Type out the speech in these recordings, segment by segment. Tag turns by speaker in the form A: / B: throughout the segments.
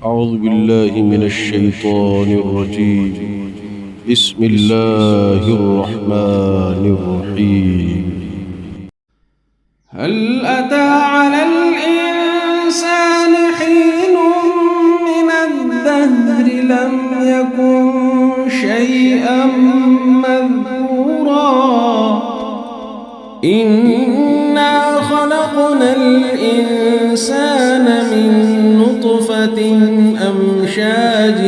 A: أعوذ بالله من الشيطان الرجيم. بسم الله الرحمن الرحيم.
B: هل أتى على الإنسان حين من الدهر لم يكن شيئا مذكورا إنا خلقنا الإنسان من نطفة أمشاج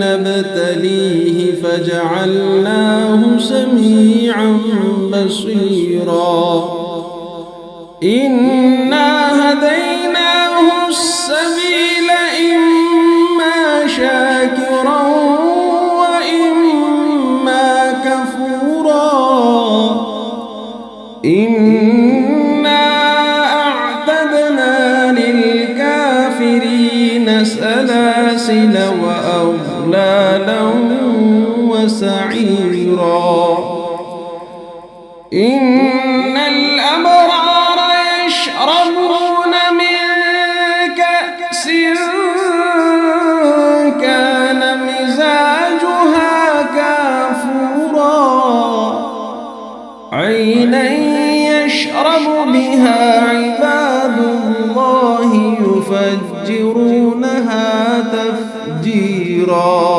B: نبتليه فجعلناه سميعا بصيرا إنا هديناه السبيل إما شاكرا وإما كفورا إنا أعتدنا للكافرين سلاسل وأغلالا وسعيرا إن الأبرار يشربون من كأس كان مزاجها كافورا عينا يشرب بها عباد الله يفجرونها تفجيرا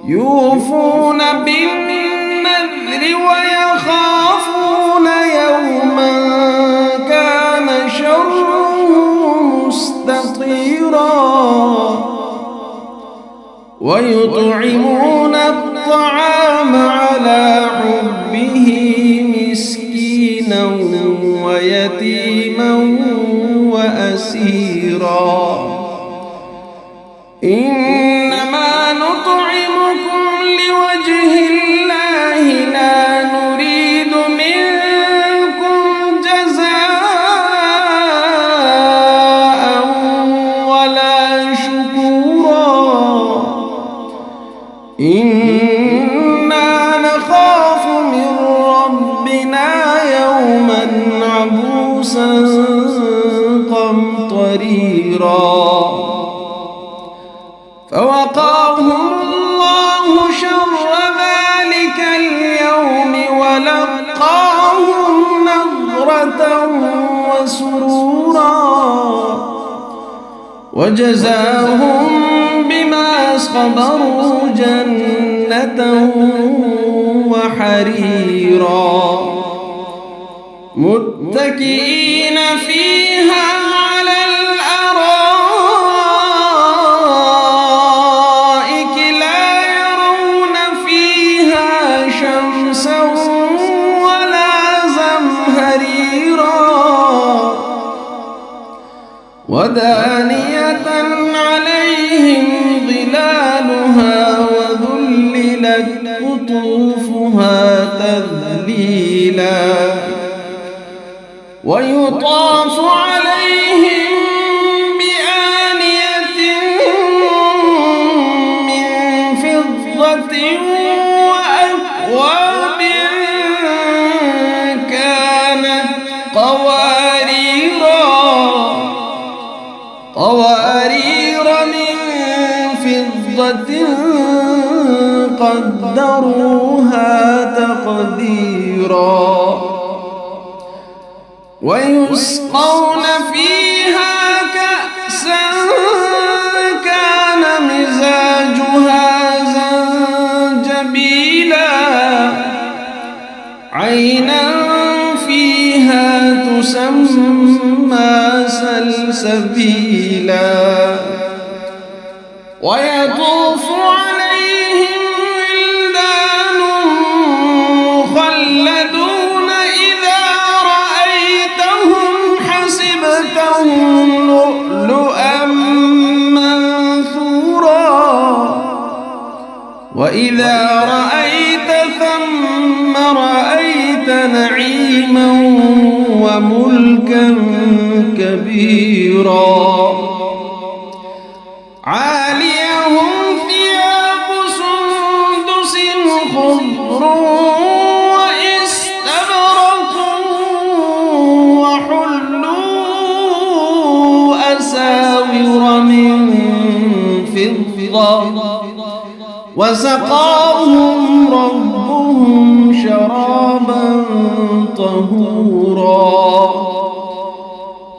B: يوفون بالنذر ويخافون يوما كان شره مستطيرا ويطعمون الطعام على حبه مسكينا ويتيما وأسيرا إنما نطعمكم لوجه الله لا نريد منكم جزاء ولا شكورا إنا نخاف من ربنا يوما عبوسا قمطريرا فوقاهم الله شر ذلك اليوم ولقاهم نضرة وسرورا وجزاهم بما صبروا جنة وحريرا متكئين فيها على الأرائك لا يرون فيها شمسا ولا زمهريرا ودانية عليهم ظلالها وذللت قطوفها تذليلا ويطاف عليهم بآنية من فضة وأكواب كانت قوارير من فضة قدروها تقديرا ويسقون فيها كأسا كان مزاجها زنجبيلا عينا فيها تسمى سلسبيلا ويطوف عليهم ولدان مخلدون إذا رأيتهم حسبتهم لؤلؤا منثورا وإذا رأيت ثم رأيت نعيما وملكا كبيرا عاليهم ثياب سندس خضر واستبرق وحلوا أساور من وسقاهم ربهم شرابا طهورا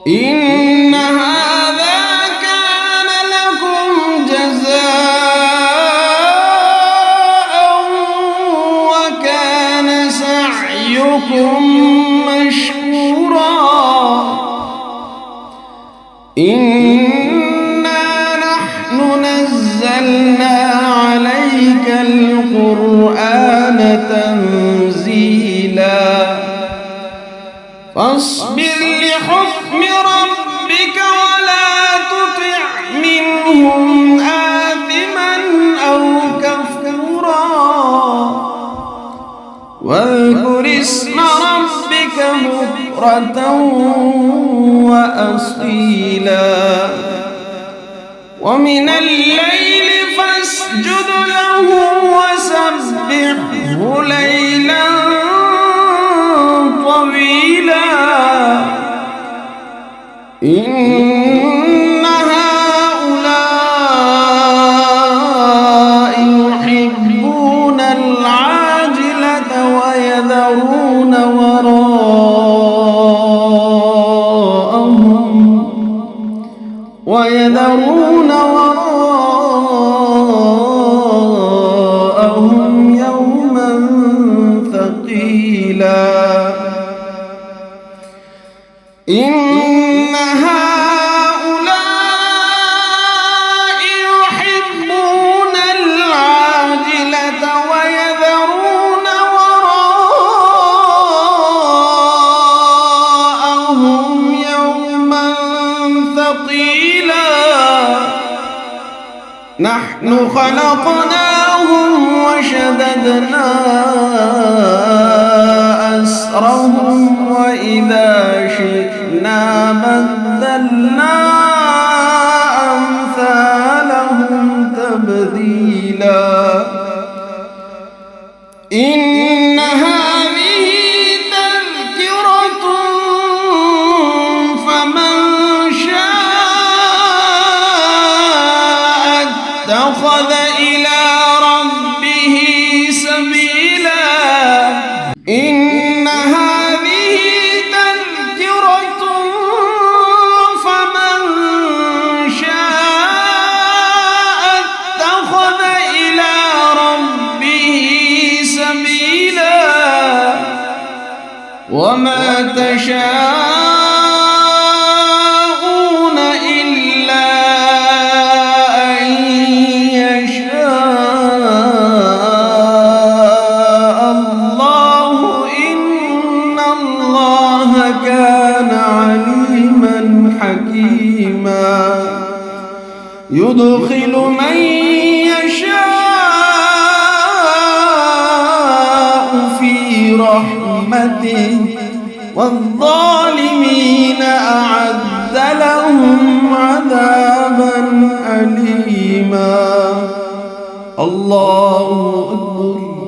B: إن هذا كان لكم جزاء وكان سعيكم مشكورا إنا نحن نزلنا عليك القرآن تنزيلا فاصبر لحكم ربك ولا تطع منهم آثما أو كفورا واذكر اسم ربك بكرة وأصيلا ومن الليل فاسجد له وسبحه ليلا طويلا إن هؤلاء يحبون العاجلة ويذرون وراءهم يوما ثقيلا إن هؤلاء يحبون العاجلة ويذرون وراءهم يوما ثقيلا نحن خلقناهم وشددنا أسرهم وإذا شئنا بدلنا أمثالهم تبديلا إن هذه تذكرة فمن شاء اتخذ إلى ربه سبيلا إن هذه تذكرة فمن شاء اتخذ إلى ربه سبيلا وما تشاءون إلا أن يشاء الله إن الله كان عليما حكيما يدخل من يشاء في رحمته والظالمين أعد لهم عذابا أليما الله أكبر.